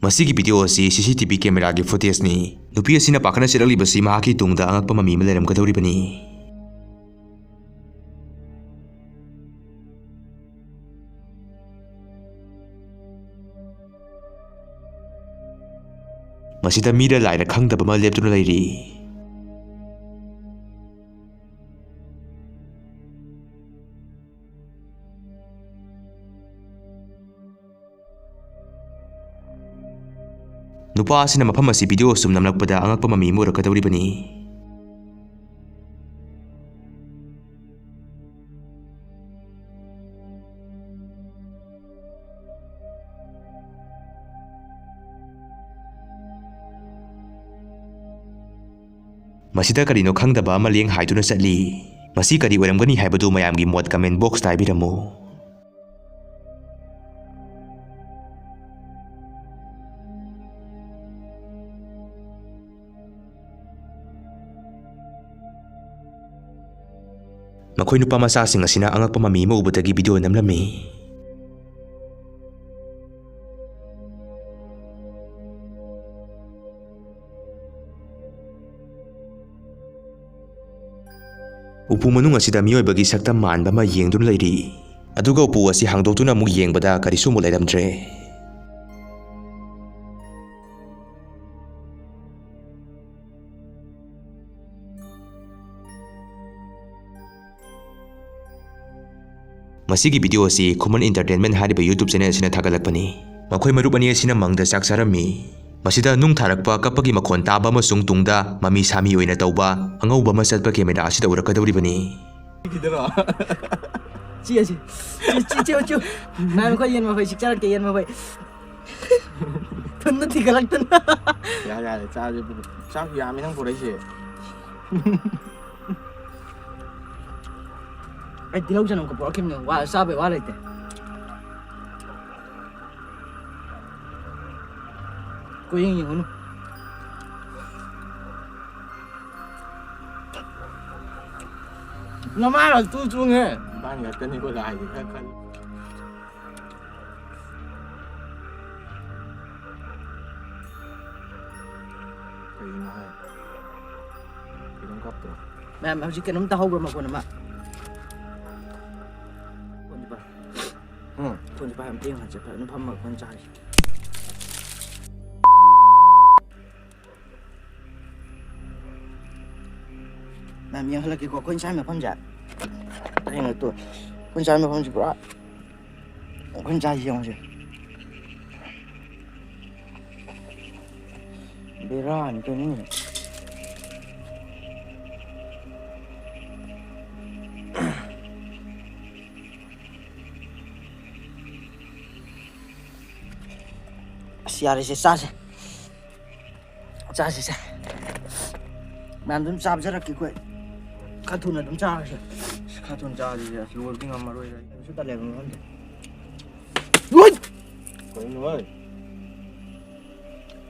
ꯃꯁꯤꯒꯤ ꯚꯤꯗꯤꯑꯣ ꯑꯁꯤ CCTV ꯀꯦꯃꯦꯔꯥꯒꯤ ꯐꯨꯇꯦꯖꯅꯤ꯫ ꯅꯨꯄꯤ ꯑꯁꯤꯅ ꯄꯥꯈꯠꯅ ꯆꯦꯜꯂꯛꯂꯤꯕꯁꯤ ꯃꯍꯥꯛꯀꯤ ꯇꯨꯡꯗ ꯑꯉꯛꯄ ꯃꯃꯤ ꯑꯃ ꯂꯩꯔꯝꯒꯗꯧꯔꯤꯕꯅꯤ꯫ ꯃꯁꯤꯗ ꯃꯤꯔ ꯂꯥꯏꯔ ꯈꯪꯗꯕ ꯑꯃ ꯂꯦꯞꯇꯨꯅ ꯂꯩꯔꯤ꯫ ꯅꯨꯄꯥ ꯑꯁꯤꯅ ꯃꯐꯝ ꯑꯁꯤ ꯚꯤꯗꯤꯑꯣ ꯁꯨꯝ ꯅꯝꯂꯛꯄꯗ ꯑꯉꯛꯄ ꯃꯃꯤ ꯑꯃ ꯑꯣꯏꯔꯛꯀꯗꯧꯔꯤꯕꯅꯤ꯫ ꯃꯁꯤꯗ ꯀꯔꯤꯅꯣ ꯈꯪꯗꯕ ꯑꯃ ꯂꯦꯡ ꯍꯥꯏꯗꯨꯅ ꯆꯠꯂꯤ꯫ ꯃꯁꯤ ꯀꯔꯤ ꯑꯣꯏꯔꯝꯒꯅꯤ ꯍꯥꯏꯕꯗꯨ ꯃꯌꯥꯝꯒꯤ ꯃꯣꯠ ꯀꯃꯦꯟ ꯕꯣꯛꯁꯇ ꯍꯥꯏꯕꯤꯔꯝꯃꯨ꯫ ꯃꯈꯣꯏ ꯅꯨꯄꯥ ꯃꯆꯥꯁꯤꯡ ꯑꯁꯤꯅ ꯑꯉꯛꯄ ꯃꯃꯤ ꯑꯃ ꯎꯕꯗꯒꯤ ꯚꯤꯗꯤꯑꯣ ꯅꯝꯂꯝꯃꯤ꯫ ꯎꯄꯨ ꯃꯅꯨꯡ ꯑꯁꯤꯗ ꯃꯤꯑꯣꯏꯕꯒꯤ ꯁꯛꯇꯝ ꯃꯥꯟꯕ ꯑꯃ ꯌꯦꯡꯗꯨꯅ ꯂꯩꯔꯤ꯫ ꯑꯗꯨꯒ ꯎꯄꯨ ꯑꯁꯤ ꯍꯥꯡꯗꯣꯛꯇꯨꯅ ꯑꯃꯨꯛ ꯌꯦꯡꯕꯗ ꯀꯔꯤꯁꯨ ꯑꯃꯨꯛ ꯂꯩꯔꯝꯗ꯭ꯔꯦ꯫ ꯃꯁꯤꯒꯤ ꯚꯤꯗꯤꯑꯣ ꯑꯁꯤ ꯈꯨꯃꯟ ꯏꯟꯇꯔꯇꯦꯟꯃꯦꯟ ꯍꯥꯏꯔꯤꯕ ꯌꯨꯇ꯭ꯌꯨꯕ ꯆꯦꯅꯦꯜ ꯑꯁꯤꯅ ꯊꯥꯒꯠꯂꯛꯄꯅꯤ꯫ ꯃꯈꯣꯏ ꯃꯔꯨꯞ ꯑꯅꯤ ꯑꯁꯤꯅ ꯃꯪꯗ ꯆꯥꯛ ꯆꯥꯔꯝꯃꯤ꯫ ꯃꯁꯤꯗ ꯅꯨꯡ ꯊꯥꯔꯛꯄ ꯀꯞꯄꯒꯤ ꯃꯈꯣꯟ ꯇꯥꯕ ꯑꯃꯁꯨꯡ ꯇꯨꯡꯗ ꯃꯃꯤ ꯁꯥꯃꯤ ꯑꯣꯏꯅ ꯇꯧꯕ ꯑꯉꯧꯕ ꯑꯃ ꯆꯠꯄ ꯀꯦꯃꯦꯔꯥ ꯑꯁꯤꯗ ꯎꯔꯛꯀꯗꯧꯔꯤꯕꯅꯤ꯫ ꯑꯩ ꯇꯤꯜꯍꯧ ꯆꯅꯝ ꯄꯨꯔꯛꯈꯤꯕꯅꯦ ꯆꯥꯕꯩ ꯋꯥ ꯂꯩꯇꯦ꯫ ꯀꯣꯌꯦꯡ ꯌꯦꯡꯉꯨꯅꯨ꯫ ꯅꯃꯥꯏꯒ ꯇꯨꯉꯦ꯫ ꯏꯕꯥꯅꯤ ꯈꯛꯇꯅꯤꯀꯣ ꯂꯥꯛꯏꯁꯦ ꯈꯔ ꯈꯜꯂꯨ꯫ ꯀꯩꯅꯣ ꯍꯥꯏ? ꯀꯩꯅꯣꯝ ꯀꯞꯇ꯭ꯔꯣ? ꯃꯌꯥꯝ ꯍꯧꯖꯤꯛ ꯀꯩꯅꯣꯝ ꯇꯥꯍꯧꯕ꯭ꯔ ꯃꯈꯣꯟ ꯑꯃ? ꯐꯣꯟꯁꯦ ꯄꯥꯏ ꯑꯝꯇ ꯌꯦꯡꯍꯟꯁꯦ ꯐꯖꯅ ꯐꯝꯃꯒ ꯑꯩꯈꯣꯏꯅ ꯆꯥꯔꯤꯁꯦ꯫ ꯃꯌꯥꯝ ꯌꯦꯡꯍꯜꯂꯛꯀꯦꯀꯣ ꯑꯩꯈꯣꯏꯅ ꯆꯥꯔꯤ ꯃꯐꯝꯁꯦ꯫ ꯌꯦꯡꯉꯛꯇꯣ ꯑꯩꯈꯣꯏꯅ ꯆꯥꯔꯤ ꯃꯐꯝꯁꯦ ꯄꯨꯔꯥ ꯑꯩꯈꯣꯏꯅ ꯆꯥꯔꯤꯁꯦ ꯌꯦꯡꯉꯨꯁꯦ꯫ ꯕꯦꯔꯥꯅꯤ ꯀꯩꯅꯣ꯫ ꯑꯁ ꯌꯥꯔꯦꯁꯦ ꯆꯥꯁꯦ꯫ ꯆꯥꯁꯦ꯫ ꯃꯌꯥꯝ ꯑꯗꯨꯝ ꯆꯥꯖꯔꯛꯀꯦ ꯑꯩꯈꯣꯏ꯫ ꯈꯔ ꯊꯨꯅ ꯑꯗꯨꯝ ꯆꯥꯔꯁꯦ꯫ ꯈꯔ ꯊꯨꯅ ꯆꯥꯔꯁꯦ ꯑꯁ ꯂꯣꯏꯕꯗꯤ ꯉꯝꯃꯔꯣꯏꯗ ꯑꯩꯁꯨ ꯇꯜꯂꯦꯕ ꯃꯐꯝꯁꯦ꯫ ꯀꯩꯅꯣ ꯍꯣꯏ?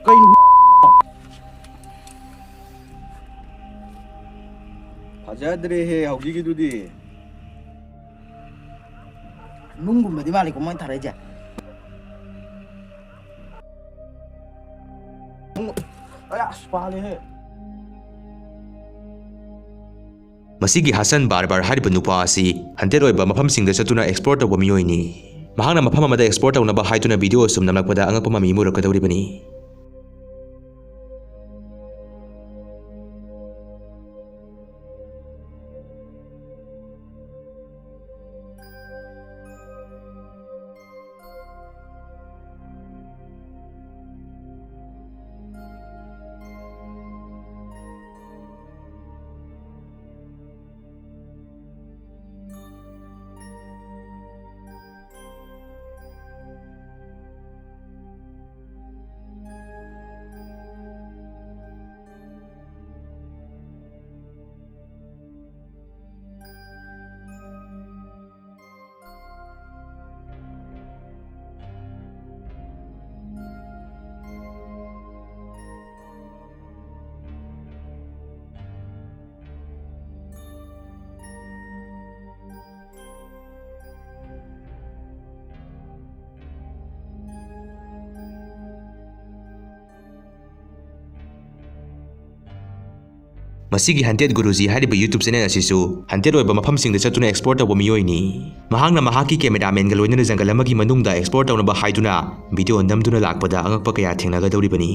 ꯀꯩꯅꯣ? ꯐꯖꯗ꯭ꯔꯦꯍꯦ ꯍꯧꯖꯤꯛꯀꯤꯗꯨꯗꯤ꯫ ꯅꯨꯡꯒꯨꯝꯕꯗꯤ ꯃꯥꯜꯂꯤꯀꯣ ꯃꯣꯏꯅ ꯊꯥꯔꯛꯏꯁꯦ꯫ ꯑꯁ ꯄꯥꯜꯂꯦꯍꯦ꯫ ꯃꯁꯤꯒꯤ ꯍꯥꯁꯟ ꯕꯥꯔꯕꯔ ꯍꯥꯏꯔꯤꯕ ꯅꯨꯄꯥ ꯑꯁꯤ ꯍꯟꯇꯦꯗ ꯑꯣꯏꯕ ꯃꯐꯝꯁꯤꯡꯗ ꯆꯠꯇꯨꯅ ꯑꯦꯛꯁꯄ꯭ꯂꯣꯔ ꯇꯧꯕ ꯃꯤꯑꯣꯏꯅꯤ꯫ ꯃꯍꯥꯛꯅ ꯃꯐꯝ ꯑꯃꯗ ꯑꯦꯛꯁꯄ꯭ꯂꯣꯔ ꯇꯧꯅꯕ ꯍꯥꯏꯗꯨꯅ ꯚꯤꯗꯤꯑꯣ ꯁꯨꯝ ꯅꯝꯂꯛꯄꯗ ꯑꯉꯛꯄ ꯃꯃꯤ ꯑꯃ ꯎꯔꯛꯀꯗꯧꯔꯤꯕꯅꯤ꯫ ꯃꯁꯤꯒꯤ ꯍꯟꯇꯦꯠ ꯒꯨꯔꯨꯖꯤ ꯍꯥꯏꯔꯤꯕ ꯌꯨꯇ꯭ꯌꯨꯕ ꯆꯦꯅꯦꯜ ꯑꯁꯤꯁꯨ ꯍꯟꯇꯦꯠ ꯑꯣꯏꯕ ꯃꯐꯝꯁꯤꯡꯗ ꯆꯠꯇꯨꯅ ꯑꯦꯛꯁꯄ꯭ꯂꯣꯔ ꯇꯧꯕ ꯃꯤꯑꯣꯏꯅꯤ ꯃꯍꯥꯛꯅ ꯃꯍꯥꯛꯀꯤ ꯀꯦꯃꯦꯔꯥꯃꯦꯟꯒ ꯂꯣꯏꯅꯅ ꯖꯪꯒꯜ ꯑꯃꯒꯤ ꯃꯅꯨꯡꯗ ꯑꯦꯛꯁꯄ꯭ꯂꯣꯔ ꯇꯧꯅꯕ ꯍꯥꯏꯗꯨꯅ ꯚꯤꯗꯤꯑꯣ ꯅꯝꯗꯨꯅ ꯂꯥꯛꯄꯗ ꯑꯉꯛꯄ ꯀꯌꯥ ꯊꯦꯡꯅꯒꯗꯧꯔꯤꯕꯅꯤ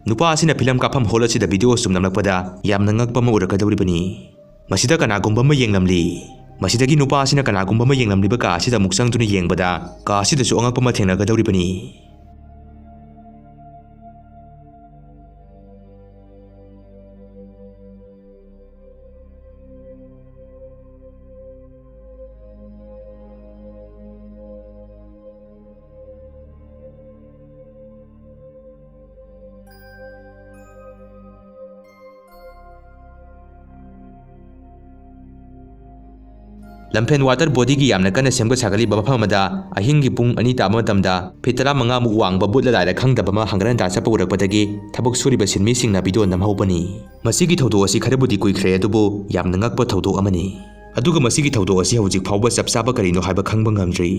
नुपा असिना फिल्म काफम हॉल असिदा वीडियो सुम नमलकपदा यामना ngakpa ma urakadawribani masida kanagumba ma yenglamli masidagi nupa asina kanagumba ma yenglamliba ka asida muksang tuna yengbada ka asida su angakpa ma thengnagadawribani ꯂꯝꯐꯦꯟ ꯋꯥꯇꯔ ꯕꯣꯗꯤꯒꯤ ꯌꯥꯝꯅ ꯀꯟꯅ ꯁꯦꯝꯒꯠ ꯁꯥꯒꯠꯂꯤꯕ ꯃꯐꯝ ꯑꯃꯗ ꯑꯍꯤꯡꯒꯤ ꯄꯨꯡ 2 ꯇꯥꯕ ꯃꯇꯝꯗ ꯐꯤꯠ 15 ꯃꯨꯛ ꯋꯥꯡꯕ ꯕꯨꯠ ꯂꯥꯏꯔ ꯈꯪꯗꯕ ꯑꯃ ꯍꯪꯒꯠ ꯍꯟꯗꯥ ꯆꯠꯄ ꯎꯔꯛꯄꯗꯒꯤ ꯊꯕꯛ ꯁꯨꯔꯤꯕ ꯁꯤꯟꯃꯤꯁꯤꯡꯅ ꯚꯤꯗꯤꯑꯣ ꯅꯝꯍꯧꯕꯅꯤ ꯃꯁꯤꯒꯤ ꯊꯧꯗꯣꯛ ꯑꯁꯤ ꯈꯔꯕꯨꯗꯤ ꯀꯨꯏꯈ꯭ꯔꯦ ꯑꯗꯨꯕꯨ ꯌꯥꯝꯅ ꯉꯛꯄ ꯊꯧꯗꯣꯛ ꯑꯃꯅꯤ ꯑꯗꯨꯒ ꯃꯁꯤꯒꯤ ꯊꯧꯗꯣꯛ ꯑꯁꯤ ꯍꯧꯖꯤꯛ ꯐꯥꯎꯕ ꯆꯞ ꯆꯥꯕ ꯀꯔꯤꯅꯣ ꯍꯥꯏꯕ ꯈꯪꯕ ꯉꯝꯗ꯭ꯔꯤ